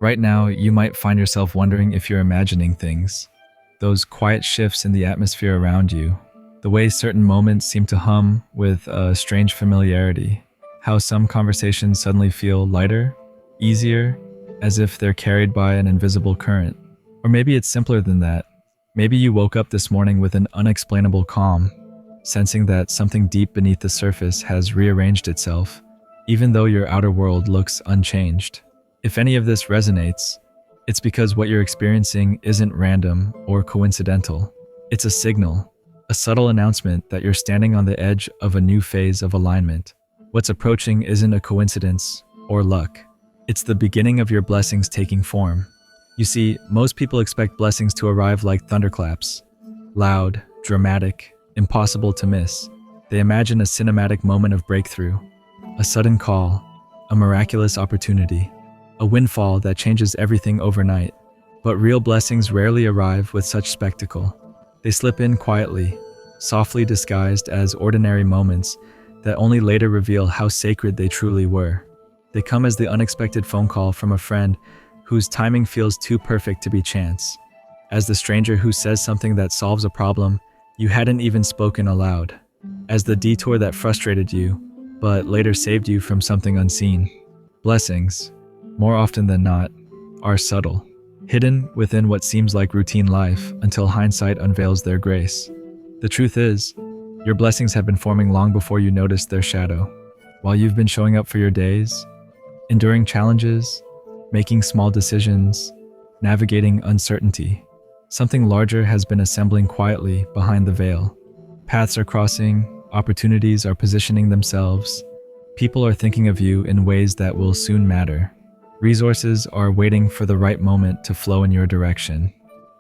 Right now, you might find yourself wondering if you're imagining things. Those quiet shifts in the atmosphere around you, the way certain moments seem to hum with a strange familiarity, how some conversations suddenly feel lighter, easier, as if they're carried by an invisible current. Or maybe it's simpler than that. Maybe you woke up this morning with an unexplainable calm, sensing that something deep beneath the surface has rearranged itself, even though your outer world looks unchanged. If any of this resonates, it's because what you're experiencing isn't random or coincidental. It's a signal, a subtle announcement that you're standing on the edge of a new phase of alignment. What's approaching isn't a coincidence or luck. It's the beginning of your blessings taking form. You see, most people expect blessings to arrive like thunderclaps, loud, dramatic, impossible to miss. They imagine a cinematic moment of breakthrough, a sudden call, a miraculous opportunity, a windfall that changes everything overnight. But real blessings rarely arrive with such spectacle. They slip in quietly, softly disguised as ordinary moments that only later reveal how sacred they truly were. They come as the unexpected phone call from a friend whose timing feels too perfect to be chance, as the stranger who says something that solves a problem you hadn't even spoken aloud, as the detour that frustrated you, but later saved you from something unseen. Blessings, more often than not, are subtle, hidden within what seems like routine life until hindsight unveils their grace. The truth is, your blessings have been forming long before you noticed their shadow. While you've been showing up for your days, enduring challenges, making small decisions, navigating uncertainty, something larger has been assembling quietly behind the veil. Paths are crossing, opportunities are positioning themselves, people are thinking of you in ways that will soon matter. Resources are waiting for the right moment to flow in your direction.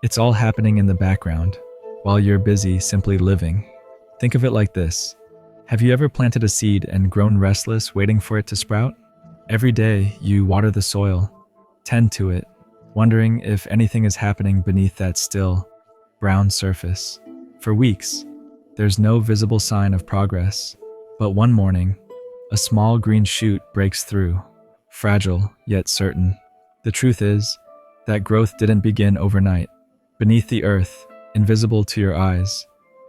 It's all happening in the background, while you're busy simply living. Think of it like this. Have you ever planted a seed and grown restless waiting for it to sprout? Every day, you water the soil, tend to it, wondering if anything is happening beneath that still, brown surface. For weeks, there's no visible sign of progress. But one morning, a small green shoot breaks through, fragile yet certain. The truth is that growth didn't begin overnight. Beneath the earth, invisible to your eyes,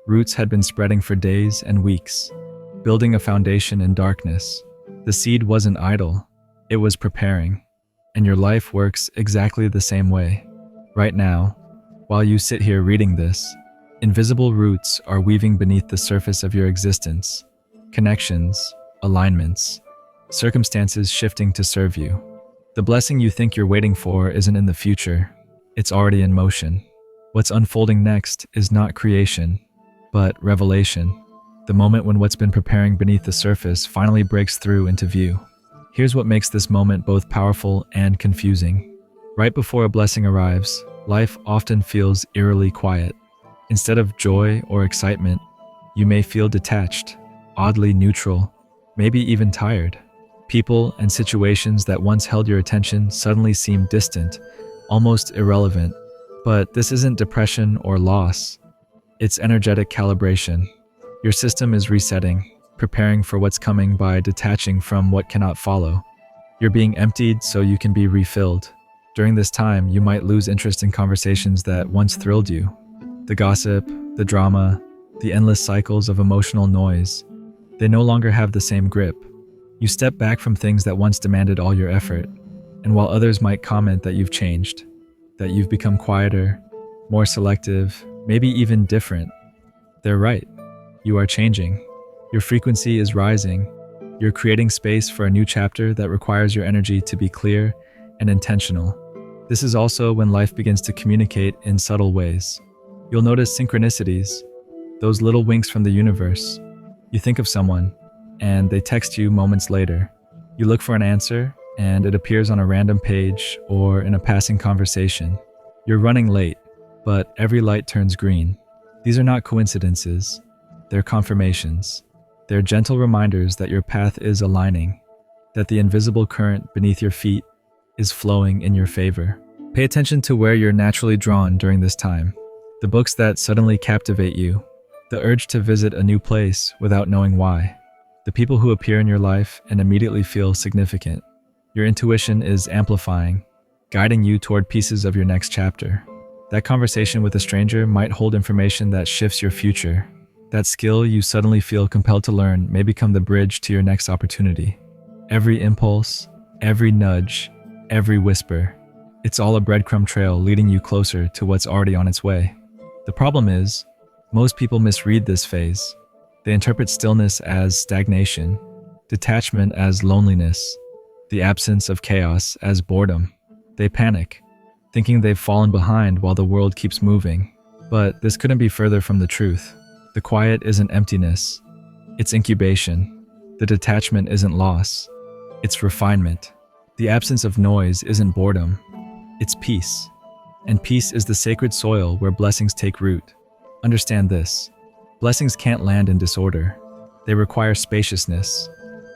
roots had been spreading for days and weeks, building a foundation in darkness. The seed wasn't idle, it was preparing. And your life works exactly the same way. Right now, while you sit here reading this, invisible roots are weaving beneath the surface of your existence. Connections, alignments, circumstances shifting to serve you. The blessing you think you're waiting for isn't in the future, it's already in motion. What's unfolding next is not creation, but revelation. The moment when what's been preparing beneath the surface finally breaks through into view. Here's what makes this moment both powerful and confusing. Right before a blessing arrives, life often feels eerily quiet. Instead of joy or excitement, you may feel detached, oddly neutral, maybe even tired. People and situations that once held your attention suddenly seem distant, almost irrelevant. But this isn't depression or loss. It's energetic calibration. Your system is resetting, preparing for what's coming by detaching from what cannot follow. You're being emptied so you can be refilled. During this time, you might lose interest in conversations that once thrilled you. The gossip, the drama, the endless cycles of emotional noise, they no longer have the same grip. You step back from things that once demanded all your effort, and while others might comment that you've changed, that you've become quieter, more selective, maybe even different, they're right. You are changing. Your frequency is rising. You're creating space for a new chapter that requires your energy to be clear and intentional. This is also when life begins to communicate in subtle ways. You'll notice synchronicities, those little winks from the universe. You think of someone, and they text you moments later. You look for an answer, and it appears on a random page or in a passing conversation. You're running late, but every light turns green. These are not coincidences. They're confirmations. They're gentle reminders that your path is aligning, that the invisible current beneath your feet is flowing in your favor. Pay attention to where you're naturally drawn during this time. The books that suddenly captivate you, the urge to visit a new place without knowing why, the people who appear in your life and immediately feel significant. Your intuition is amplifying, guiding you toward pieces of your next chapter. That conversation with a stranger might hold information that shifts your future. That skill you suddenly feel compelled to learn may become the bridge to your next opportunity. Every impulse, every nudge, every whisper, it's all a breadcrumb trail leading you closer to what's already on its way. The problem is, most people misread this phase. They interpret stillness as stagnation, detachment as loneliness, the absence of chaos as boredom. They panic, thinking they've fallen behind while the world keeps moving. But this couldn't be further from the truth. The quiet isn't emptiness, it's incubation. The detachment isn't loss, it's refinement. The absence of noise isn't boredom, it's peace. And peace is the sacred soil where blessings take root. Understand this. Blessings can't land in disorder. They require spaciousness,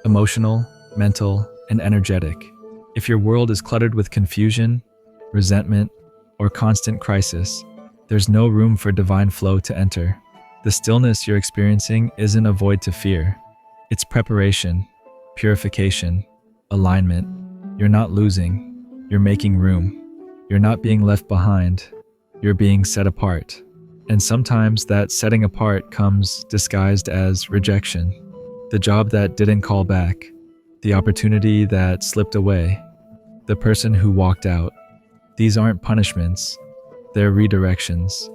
emotional, mental, and energetic. If your world is cluttered with confusion, resentment, or constant crisis, there's no room for divine flow to enter. The stillness you're experiencing isn't a void to fear. It's preparation, purification, alignment. You're not losing, you're making room. You're not being left behind, you're being set apart. And sometimes that setting apart comes disguised as rejection. The job that didn't call back, the opportunity that slipped away, the person who walked out. These aren't punishments, they're redirections.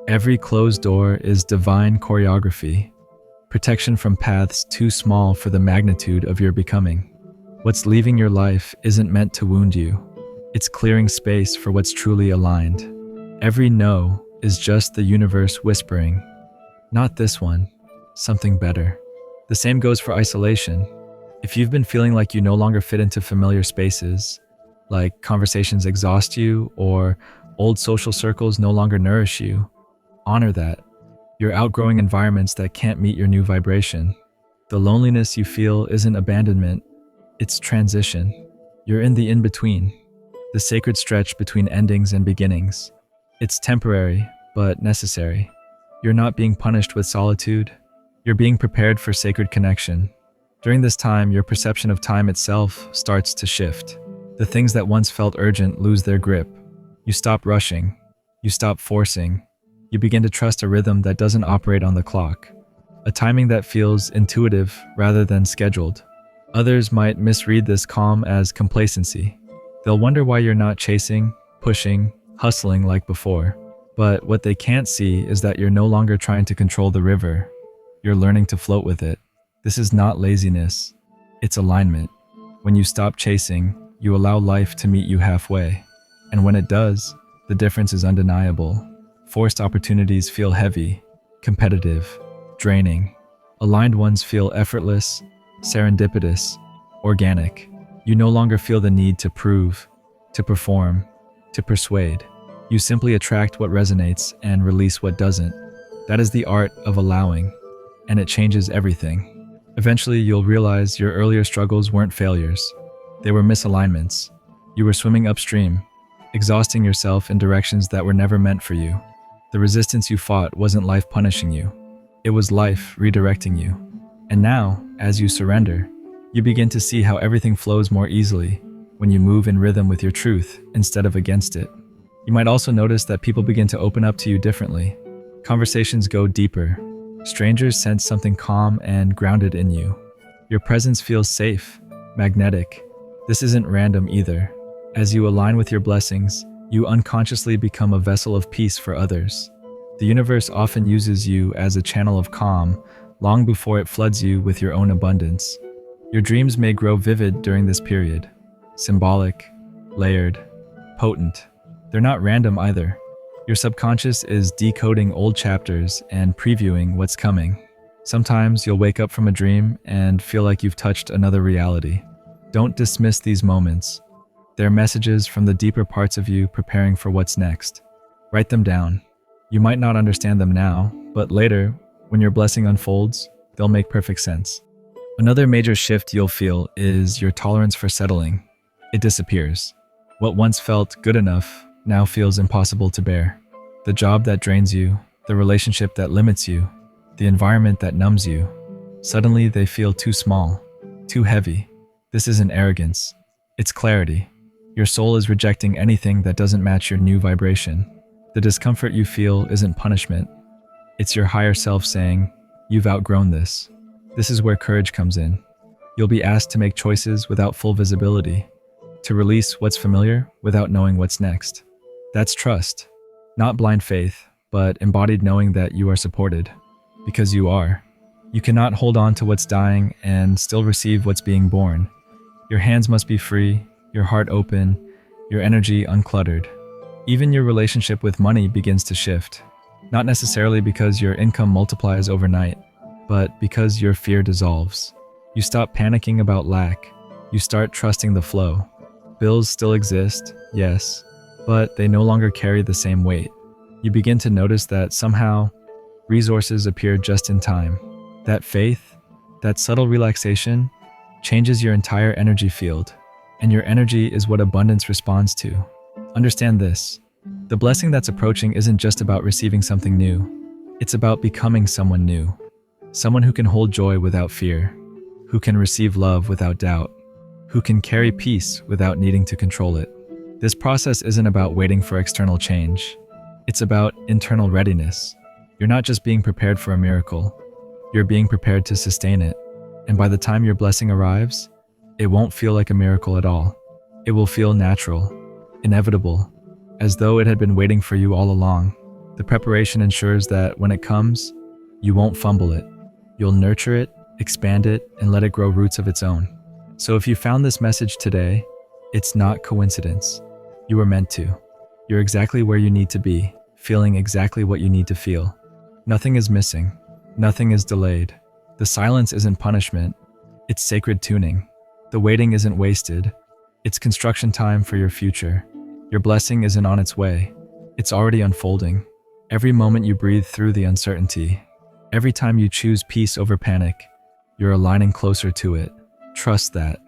Every closed door is divine choreography, protection from paths too small for the magnitude of your becoming. What's leaving your life isn't meant to wound you. It's clearing space for what's truly aligned. Every no is just the universe whispering, not this one, something better. The same goes for isolation. If you've been feeling like you no longer fit into familiar spaces, like conversations exhaust you or old social circles no longer nourish you, honor that. You're outgrowing environments that can't meet your new vibration. The loneliness you feel isn't abandonment, it's transition. You're in the in-between, the sacred stretch between endings and beginnings. It's temporary, but necessary. You're not being punished with solitude. You're being prepared for sacred connection. During this time, your perception of time itself starts to shift. The things that once felt urgent lose their grip. You stop rushing. You stop forcing. You begin to trust a rhythm that doesn't operate on the clock. A timing that feels intuitive rather than scheduled. Others might misread this calm as complacency. They'll wonder why you're not chasing, pushing, hustling like before. But what they can't see is that you're no longer trying to control the river. You're learning to float with it. This is not laziness. It's alignment. When you stop chasing, you allow life to meet you halfway. And when it does, the difference is undeniable. Forced opportunities feel heavy, competitive, draining. Aligned ones feel effortless, serendipitous, organic. You no longer feel the need to prove, to perform, to persuade. You simply attract what resonates and release what doesn't. That is the art of allowing, and it changes everything. Eventually, you'll realize your earlier struggles weren't failures. They were misalignments. You were swimming upstream, exhausting yourself in directions that were never meant for you. The resistance you fought wasn't life punishing you. It was life redirecting you. And now, as you surrender, you begin to see how everything flows more easily when you move in rhythm with your truth instead of against it. You might also notice that people begin to open up to you differently. Conversations go deeper. Strangers sense something calm and grounded in you. Your presence feels safe, magnetic. This isn't random either. As you align with your blessings, you unconsciously become a vessel of peace for others. The universe often uses you as a channel of calm long before it floods you with your own abundance. Your dreams may grow vivid during this period. Symbolic, layered, potent. They're not random either. Your subconscious is decoding old chapters and previewing what's coming. Sometimes you'll wake up from a dream and feel like you've touched another reality. Don't dismiss these moments. They're messages from the deeper parts of you preparing for what's next. Write them down. You might not understand them now, but later, when your blessing unfolds, they'll make perfect sense. Another major shift you'll feel is your tolerance for settling. It disappears. What once felt good enough now feels impossible to bear. The job that drains you, the relationship that limits you, the environment that numbs you, suddenly they feel too small, too heavy. This isn't arrogance. It's clarity. Your soul is rejecting anything that doesn't match your new vibration. The discomfort you feel isn't punishment. It's your higher self saying, "You've outgrown this." This is where courage comes in. You'll be asked to make choices without full visibility, to release what's familiar without knowing what's next. That's trust. Not blind faith, but embodied knowing that you are supported. Because you are. You cannot hold on to what's dying and still receive what's being born. Your hands must be free, your heart open, your energy uncluttered. Even your relationship with money begins to shift. Not necessarily because your income multiplies overnight, but because your fear dissolves. You stop panicking about lack. You start trusting the flow. Bills still exist, yes, but they no longer carry the same weight. You begin to notice that somehow resources appear just in time. That faith, that subtle relaxation, changes your entire energy field, and your energy is what abundance responds to. Understand this. The blessing that's approaching isn't just about receiving something new. It's about becoming someone new. Someone who can hold joy without fear, who can receive love without doubt, who can carry peace without needing to control it. This process isn't about waiting for external change. It's about internal readiness. You're not just being prepared for a miracle. You're being prepared to sustain it. And by the time your blessing arrives, it won't feel like a miracle at all. It will feel natural, inevitable, as though it had been waiting for you all along. The preparation ensures that when it comes, you won't fumble it. You'll nurture it, expand it, and let it grow roots of its own. So if you found this message today, it's not coincidence. You were meant to. You're exactly where you need to be, feeling exactly what you need to feel. Nothing is missing. Nothing is delayed. The silence isn't punishment. It's sacred tuning. The waiting isn't wasted. It's construction time for your future. Your blessing isn't on its way. It's already unfolding. Every moment you breathe through the uncertainty, every time you choose peace over panic, you're aligning closer to it. Trust that.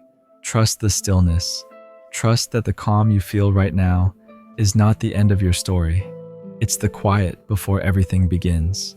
Trust the stillness. Trust that the calm you feel right now is not the end of your story. It's the quiet before everything begins.